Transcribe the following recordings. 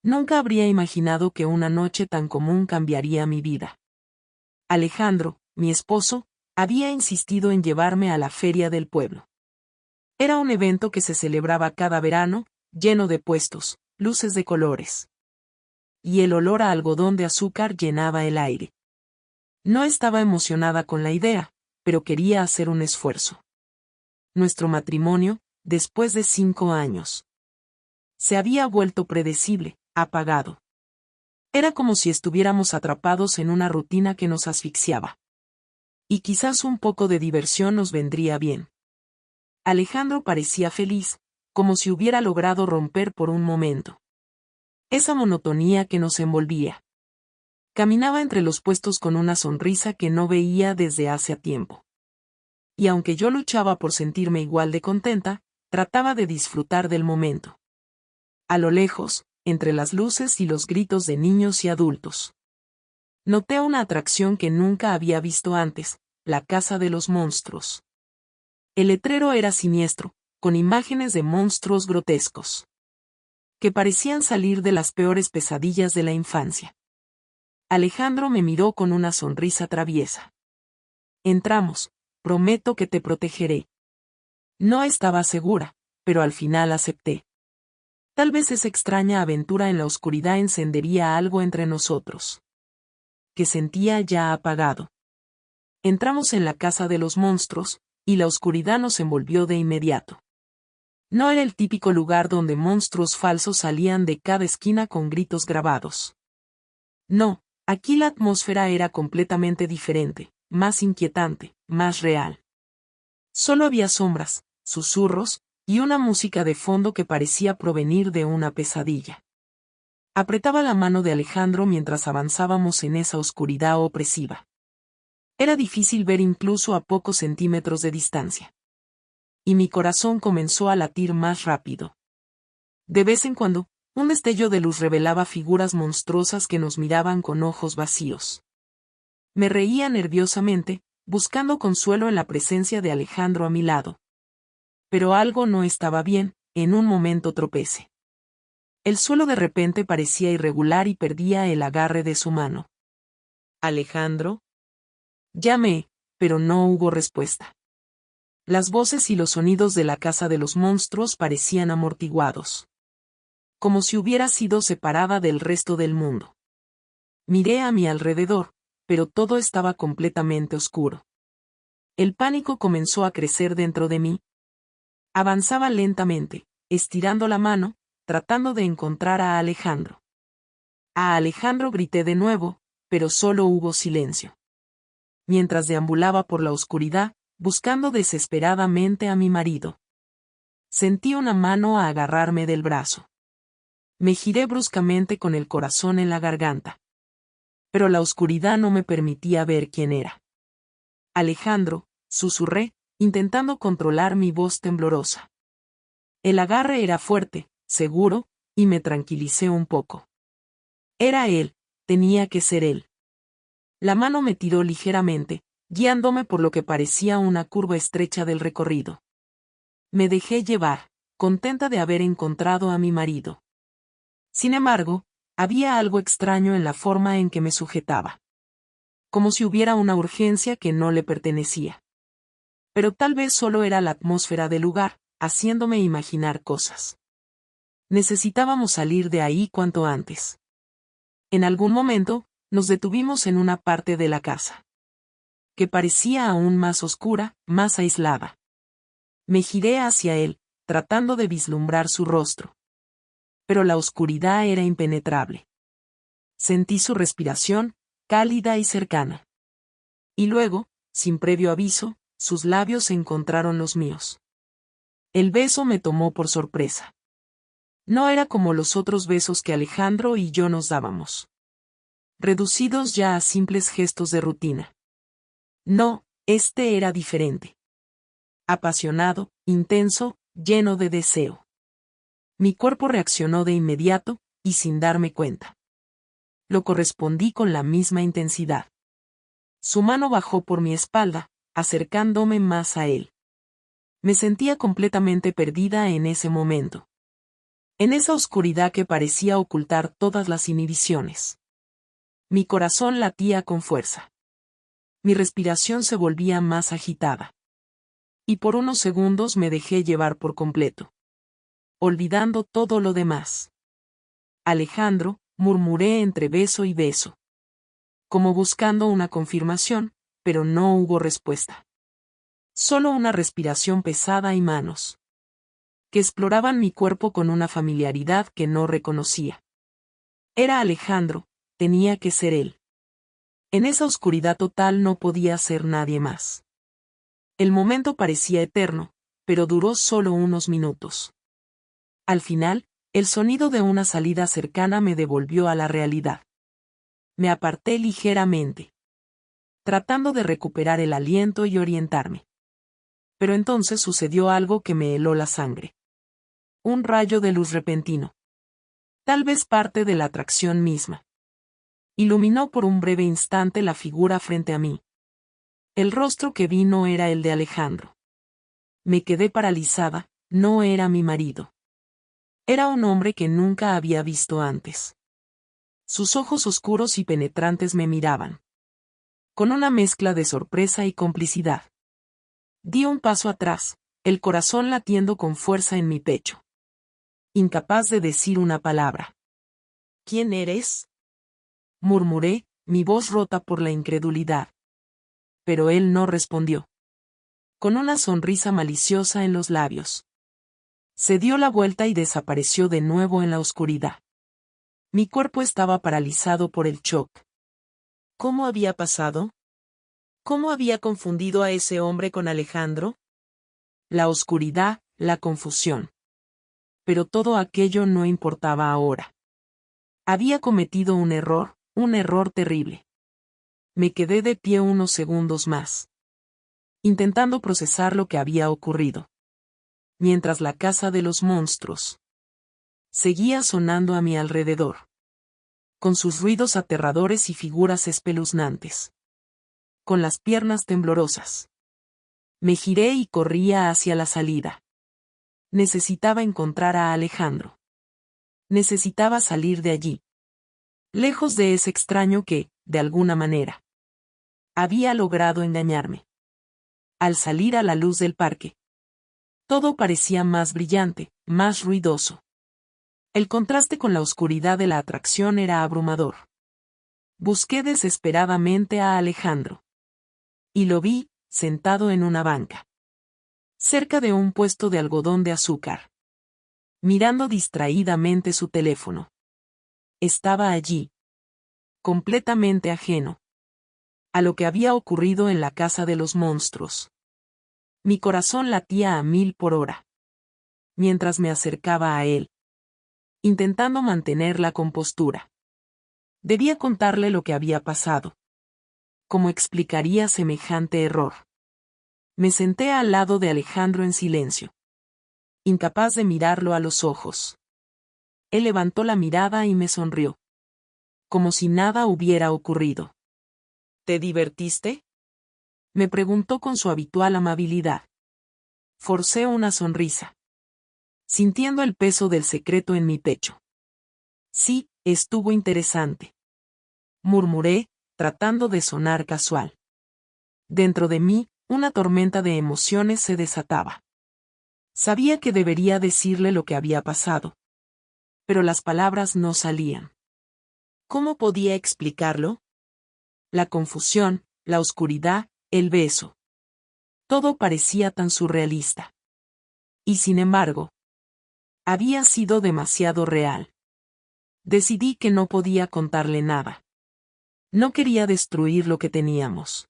Nunca habría imaginado que una noche tan común cambiaría mi vida. Alejandro, mi esposo, había insistido en llevarme a la feria del pueblo. Era un evento que se celebraba cada verano, lleno de puestos, luces de colores. Y el olor a algodón de azúcar llenaba el aire. No estaba emocionada con la idea, pero quería hacer un esfuerzo. Nuestro matrimonio, después de 5 años, se había vuelto predecible, apagado. Era como si estuviéramos atrapados en una rutina que nos asfixiaba. Y quizás un poco de diversión nos vendría bien. Alejandro parecía feliz, como si hubiera logrado romper por un momento esa monotonía que nos envolvía. Caminaba entre los puestos con una sonrisa que no veía desde hace tiempo. Y aunque yo luchaba por sentirme igual de contenta, trataba de disfrutar del momento. A lo lejos, entre las luces y los gritos de niños y adultos, noté una atracción que nunca había visto antes, la Casa de los Monstruos. El letrero era siniestro, con imágenes de monstruos grotescos, que parecían salir de las peores pesadillas de la infancia. Alejandro me miró con una sonrisa traviesa. Entramos, prometo que te protegeré. No estaba segura, pero al final acepté. Tal vez esa extraña aventura en la oscuridad encendería algo entre nosotros, que sentía ya apagado. Entramos en la Casa de los Monstruos, y la oscuridad nos envolvió de inmediato. No era el típico lugar donde monstruos falsos salían de cada esquina con gritos grabados. No, aquí la atmósfera era completamente diferente, más inquietante, más real. Solo había sombras, susurros, y una música de fondo que parecía provenir de una pesadilla. Apretaba la mano de Alejandro mientras avanzábamos en esa oscuridad opresiva. Era difícil ver incluso a pocos centímetros de distancia. Y mi corazón comenzó a latir más rápido. De vez en cuando, un destello de luz revelaba figuras monstruosas que nos miraban con ojos vacíos. Me reía nerviosamente, buscando consuelo en la presencia de Alejandro a mi lado. Pero algo no estaba bien, en un momento tropecé. El suelo de repente parecía irregular y perdía el agarre de su mano. ¿Alejandro? Llamé, pero no hubo respuesta. Las voces y los sonidos de la Casa de los Monstruos parecían amortiguados, como si hubiera sido separada del resto del mundo. Miré a mi alrededor, pero todo estaba completamente oscuro. El pánico comenzó a crecer dentro de mí. Avanzaba lentamente, estirando la mano, tratando de encontrar a Alejandro. A Alejandro grité de nuevo, pero solo hubo silencio. Mientras deambulaba por la oscuridad, buscando desesperadamente a mi marido, sentí una mano a agarrarme del brazo. Me giré bruscamente con el corazón en la garganta. Pero la oscuridad no me permitía ver quién era. Alejandro, susurré, intentando controlar mi voz temblorosa. El agarre era fuerte, seguro, y me tranquilicé un poco. Era él, tenía que ser él. La mano me tiró ligeramente, guiándome por lo que parecía una curva estrecha del recorrido. Me dejé llevar, contenta de haber encontrado a mi marido. Sin embargo, había algo extraño en la forma en que me sujetaba. Como si hubiera una urgencia que no le pertenecía. Pero tal vez solo era la atmósfera del lugar, haciéndome imaginar cosas. Necesitábamos salir de ahí cuanto antes. En algún momento, nos detuvimos en una parte de la casa, que parecía aún más oscura, más aislada. Me giré hacia él, tratando de vislumbrar su rostro. Pero la oscuridad era impenetrable. Sentí su respiración, cálida y cercana. Y luego, sin previo aviso, sus labios encontraron los míos. El beso me tomó por sorpresa. No era como los otros besos que Alejandro y yo nos dábamos, reducidos ya a simples gestos de rutina. No, este era diferente. Apasionado, intenso, lleno de deseo. Mi cuerpo reaccionó de inmediato, y sin darme cuenta. Lo correspondí con la misma intensidad. Su mano bajó por mi espalda, acercándome más a él. Me sentía completamente perdida en ese momento. en esa oscuridad que parecía ocultar todas las inhibiciones. Mi corazón latía con fuerza. Mi respiración se volvía más agitada. Y por unos segundos me dejé llevar por completo, olvidando todo lo demás. Alejandro, murmuré entre beso y beso, como buscando una confirmación, pero no hubo respuesta. Solo una respiración pesada y manos que exploraban mi cuerpo con una familiaridad que no reconocía. Era Alejandro, tenía que ser él. En esa oscuridad total no podía ser nadie más. El momento parecía eterno, pero duró solo unos minutos. Al final, el sonido de una salida cercana me devolvió a la realidad. Me aparté ligeramente, tratando de recuperar el aliento y orientarme. Pero entonces sucedió algo que me heló la sangre. Un rayo de luz repentino. Tal vez parte de la atracción misma. Iluminó por un breve instante la figura frente a mí. El rostro que vi no era el de Alejandro. Me quedé paralizada, no era mi marido. Era un hombre que nunca había visto antes. Sus ojos oscuros y penetrantes me miraban, con una mezcla de sorpresa y complicidad. Di un paso atrás, el corazón latiendo con fuerza en mi pecho. Incapaz de decir una palabra. ¿Quién eres?, murmuré, mi voz rota por la incredulidad. Pero él no respondió. Con una sonrisa maliciosa en los labios. Se dio la vuelta y desapareció de nuevo en la oscuridad. Mi cuerpo estaba paralizado por el shock. ¿Cómo había pasado? ¿Cómo había confundido a ese hombre con Alejandro? La oscuridad, la confusión. Pero todo aquello no importaba ahora. Había cometido un error terrible. Me quedé de pie unos segundos más, intentando procesar lo que había ocurrido. Mientras la casa de los monstruos seguía sonando a mi alrededor, con sus ruidos aterradores y figuras espeluznantes. Con las piernas temblorosas, me giré y corría hacia la salida. Necesitaba encontrar a Alejandro. Necesitaba salir de allí. Lejos de ese extraño que, de alguna manera, había logrado engañarme. Al salir a la luz del parque, todo parecía más brillante, más ruidoso. El contraste con la oscuridad de la atracción era abrumador. Busqué desesperadamente a Alejandro. Y lo vi, sentado en una banca, cerca de un puesto de algodón de azúcar, mirando distraídamente su teléfono. Estaba allí, completamente ajeno a lo que había ocurrido en la casa de los monstruos. Mi corazón latía a 1000 por hora, mientras me acercaba a él, intentando mantener la compostura. Debía contarle lo que había pasado. ¿Cómo explicaría semejante error? Me senté al lado de Alejandro en silencio, incapaz de mirarlo a los ojos. Él levantó la mirada y me sonrió, como si nada hubiera ocurrido. ¿Te divertiste?, me preguntó con su habitual amabilidad. Forcé una sonrisa, sintiendo el peso del secreto en mi pecho. Sí, estuvo interesante, murmuré, tratando de sonar casual. Dentro de mí, una tormenta de emociones se desataba. Sabía que debería decirle lo que había pasado, pero las palabras no salían. ¿Cómo podía explicarlo? La confusión, la oscuridad, el beso. Todo parecía tan surrealista. Y sin embargo, había sido demasiado real. Decidí que no podía contarle nada. No quería destruir lo que teníamos.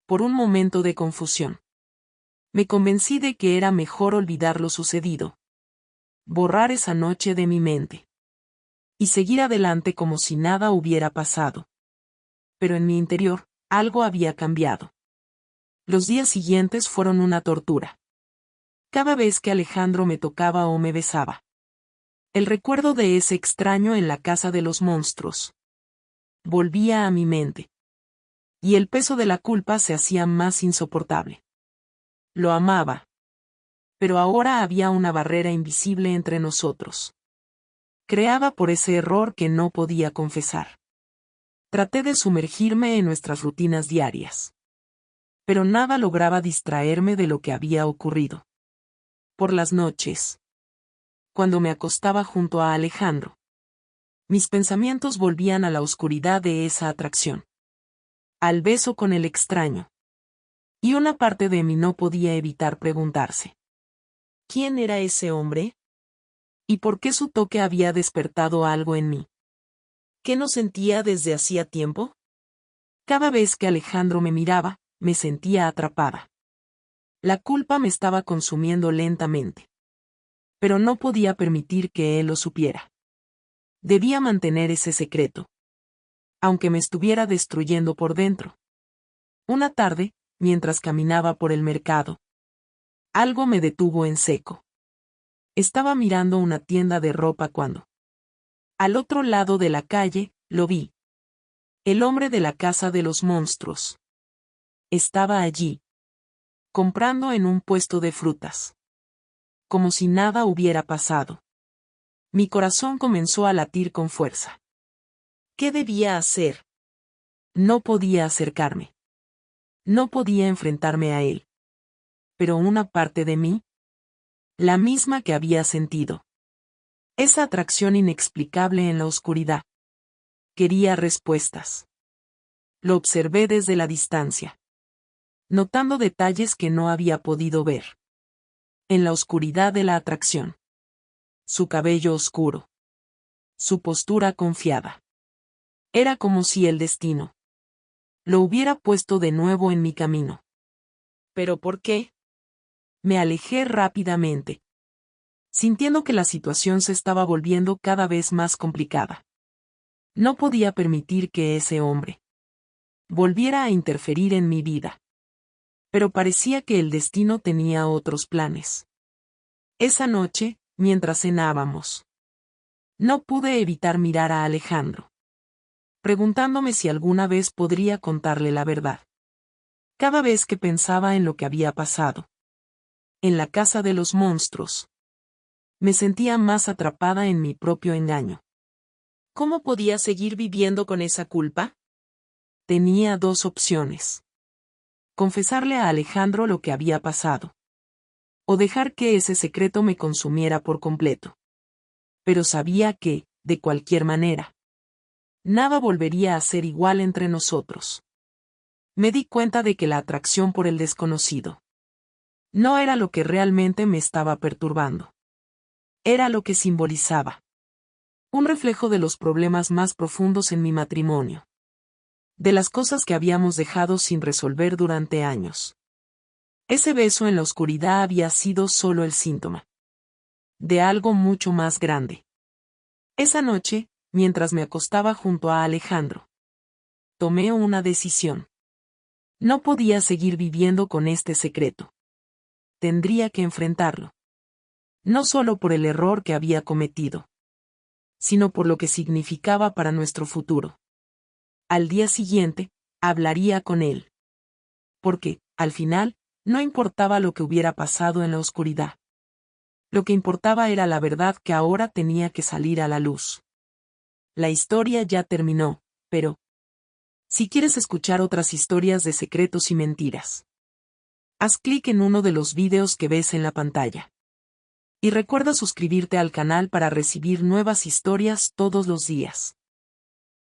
Por un momento de confusión, me convencí de que era mejor olvidar lo sucedido. Borrar esa noche de mi mente. Y seguir adelante como si nada hubiera pasado. Pero en mi interior, algo había cambiado. Los días siguientes fueron una tortura. Cada vez que Alejandro me tocaba o me besaba. El recuerdo de ese extraño en la casa de los monstruos volvía a mi mente. Y el peso de la culpa se hacía más insoportable. Lo amaba. Pero ahora había una barrera invisible entre nosotros. Creada por ese error que no podía confesar. Traté de sumergirme en nuestras rutinas diarias. Pero nada lograba distraerme de lo que había ocurrido. Por las noches, cuando me acostaba junto a Alejandro, mis pensamientos volvían a la oscuridad de esa atracción. Al beso con el extraño. Y una parte de mí no podía evitar preguntarse: ¿quién era ese hombre? ¿Y por qué su toque había despertado algo en mí? ¿Qué no sentía desde hacía tiempo? Cada vez que Alejandro me miraba, me sentía atrapada. La culpa me estaba consumiendo lentamente. Pero no podía permitir que él lo supiera. Debía mantener ese secreto. Aunque me estuviera destruyendo por dentro. Una tarde, mientras caminaba por el mercado, algo me detuvo en seco. Estaba mirando una tienda de ropa cuando, al otro lado de la calle, lo vi. El hombre de la casa de los monstruos. Estaba allí, comprando en un puesto de frutas. Como si nada hubiera pasado. Mi corazón comenzó a latir con fuerza. ¿Qué debía hacer? No podía acercarme. No podía enfrentarme a él. Pero una parte de mí, la misma que había sentido, esa atracción inexplicable en la oscuridad, quería respuestas. Lo observé desde la distancia, notando detalles que no había podido ver. En la oscuridad de la atracción. Su cabello oscuro. Su postura confiada. Era como si el destino lo hubiera puesto de nuevo en mi camino. ¿Pero por qué? Me alejé rápidamente, sintiendo que la situación se estaba volviendo cada vez más complicada. No podía permitir que ese hombre volviera a interferir en mi vida. Pero parecía que el destino tenía otros planes. Esa noche, mientras cenábamos, no pude evitar mirar a Alejandro, preguntándome si alguna vez podría contarle la verdad. Cada vez que pensaba en lo que había pasado en la casa de los monstruos, me sentía más atrapada en mi propio engaño. ¿Cómo podía seguir viviendo con esa culpa? Tenía dos opciones. Confesarle a Alejandro lo que había pasado. O dejar que ese secreto me consumiera por completo. Pero sabía que, de cualquier manera, nada volvería a ser igual entre nosotros. Me di cuenta de que la atracción por el desconocido no era lo que realmente me estaba perturbando. Era lo que simbolizaba. Un reflejo de los problemas más profundos en mi matrimonio. De las cosas que habíamos dejado sin resolver durante años. Ese beso en la oscuridad había sido solo el síntoma de algo mucho más grande. Esa noche, mientras me acostaba junto a Alejandro, tomé una decisión. No podía seguir viviendo con este secreto. Tendría que enfrentarlo. No solo por el error que había cometido, sino por lo que significaba para nuestro futuro. Al día siguiente, hablaría con él. Porque, al final, no importaba lo que hubiera pasado en la oscuridad. Lo que importaba era la verdad que ahora tenía que salir a la luz. La historia ya terminó, pero si quieres escuchar otras historias de secretos y mentiras, haz clic en uno de los vídeos que ves en la pantalla. Y recuerda suscribirte al canal para recibir nuevas historias todos los días.